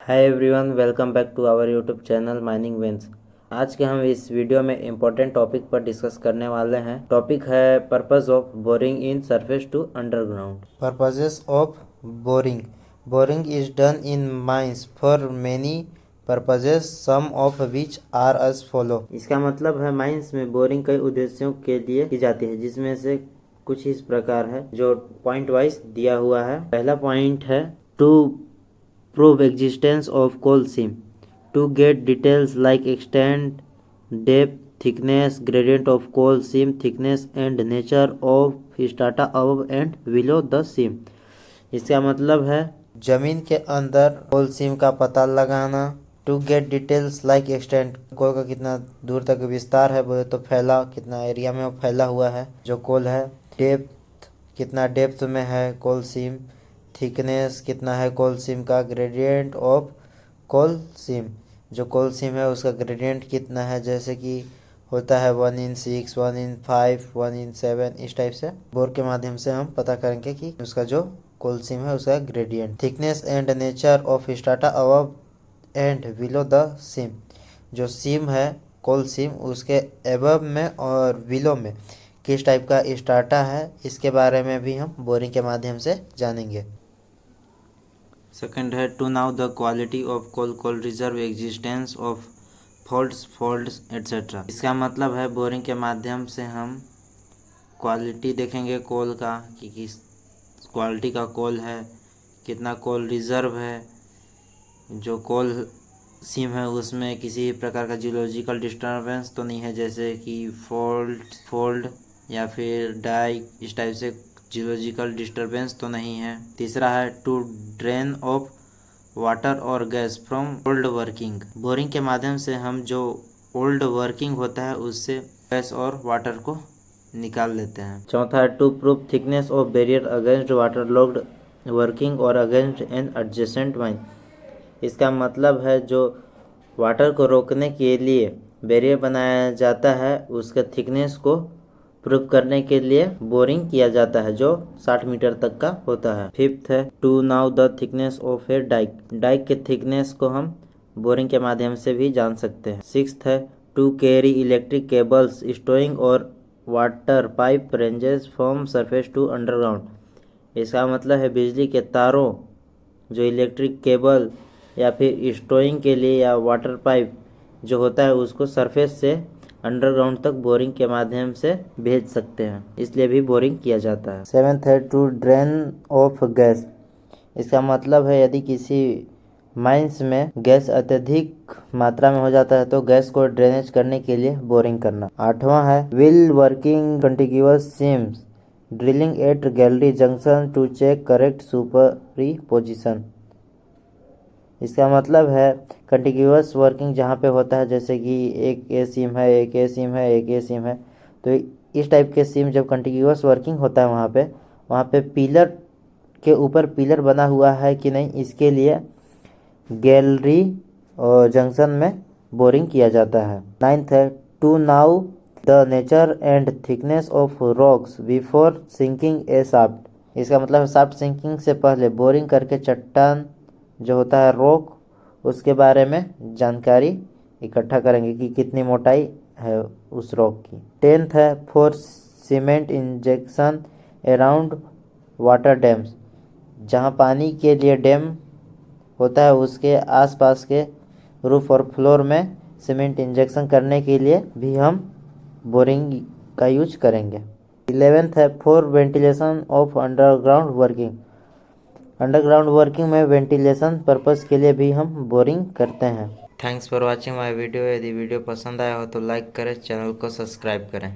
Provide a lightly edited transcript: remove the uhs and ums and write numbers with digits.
Hi everyone, welcome back to our YouTube channel mining veins. आज के हम इस वीडियो में इम्पोर्टेंट टॉपिक पर डिस्कस करने वाले हैं। टॉपिक है purpose of boring in surface to underground. Purposes of boring. Boring is done in mines for many purposes, some of which are as follow. इसका मतलब है माइंस में बोरिंग कई उद्देश्यों के लिए की जाती है, जिसमें से कुछ इस प्रकार है जो पॉइंट वाइज दिया हुआ है। पहला पॉइंट है to prove existence of coal seam, to get details like extent, depth, thickness, gradient of coal seam thickness and nature of strata above and below the seam। इसका मतलब है जमीन के अंदर कोल सीम का पता लगाना। To get details like extent, coal का कितना दूर तक विस्तार है, बोले तो फैला, कितना एरिया में वो फैला हुआ है जो कोल है। डेप्थ, कितना डेप्थ में है कोल सीम। थिकनेस, कितना है कोल सीम का। ग्रेडियंट ऑफ कोल सीम, जो कोल सीम है उसका ग्रेडियंट कितना है, जैसे कि होता है 1/6, 1/5, 1/7, इस टाइप से बोर के माध्यम से हम पता करेंगे कि उसका जो कोल सीम है उसका gradient. Thickness and nature of strata above and below the seam, जो सीम है कोल सीम उसके अबव में और बिलो में किस टाइप का स्ट्राटा है, इसके बारे में भी हम बोरिंग के माध्यम से जानेंगे। सेकंड है to know the quality of coal, coal reserve, existence of folds etcetera. इसका मतलब है बोरिंग के माध्यम से हम क्वालिटी देखेंगे कोल का कि किस क्वालिटी का कोल है, कितना कोल रिजर्व है, जो कोल सीम है उसमें किसी प्रकार का जियोलॉजिकल डिस्टर्बेंस तो नहीं है, जैसे कि फोल्ड या फिर डाई, इस टाइप से जियोलॉजिकल डिस्टर्बेंस तो नहीं है। तीसरा है टू ड्रेन ऑफ वाटर और gas from old working. Boring के माध्यम से हम जो ओल्ड वर्किंग होता है उससे गैस और वाटर को निकाल लेते हैं। चौथा है to prove thickness of barrier against water logged working और अगेंस्ट एन एडजेसेंट माइन। इसका मतलब है जो वाटर को रोकने के लिए बैरियर बनाया जाता है उसके थिकनेस को प्रूव करने के लिए बोरिंग किया जाता है, जो 60 मीटर तक का होता है। फिफ्थ है to know the thickness of a dyke. Dyke के थिकनेस को हम बोरिंग के माध्यम से भी जान सकते हैं। सिक्स्थ है to carry electric cables stowing और water pipe ranges from surface to underground. इसका मतलब है बिजली के तारों, जो इलेक्ट्रिक केबल या फिर स्टोइंग के लिए या वाटर पाइप जो होता है उसको सरफेस से अंडरग्राउंड तक बोरिंग के माध्यम से भेज सकते हैं, इसलिए भी बोरिंग किया जाता है। सेवेंथ है टू ड्रेन ऑफ गैस। इसका मतलब है यदि किसी माइंस में गैस अत्यधिक मात्रा में हो जाता है तो गैस को ड्रेनेज करने के लिए बोरिंग करना। आठवां है wheel working contiguous seams, drilling at gallery junction to check correct superposition. इसका मतलब है कंटिग्यूअस वर्किंग जहाँ पे होता है, जैसे कि एक ए सीम है, एक ए सीम है, एक ए सीम है, तो इस टाइप के सीम जब कंटिग्यूअस वर्किंग होता है वहाँ पे पिलर के ऊपर पिलर बना हुआ है कि नहीं, इसके लिए गैलरी और जंक्शन में बोरिंग किया जाता है। नाइन्थ है to know the nature and thickness of rocks before sinking a shaft. इसका मतलब शाफ्ट सिंकिंग से पहले बोरिंग करके चट्टान जो होता है रॉक, उसके बारे में जानकारी इकट्ठा करेंगे कि कितनी मोटाई है उस रॉक की। टेंथ है for cement injection around water dams, जहाँ पानी के लिए डैम होता है उसके आसपास के रूफ और फ्लोर में सीमेंट इंजेक्शन करने के लिए भी हम बोरिंग का यूज करेंगे। 11th है for ventilation of underground working. Underground working में वेंटिलेशन पर्पस के लिए भी हम बोरिंग करते हैं। Thanks for watching my video. यदि वीडियो पसंद आया हो तो लाइक करें, चैनल को सब्सक्राइब करें।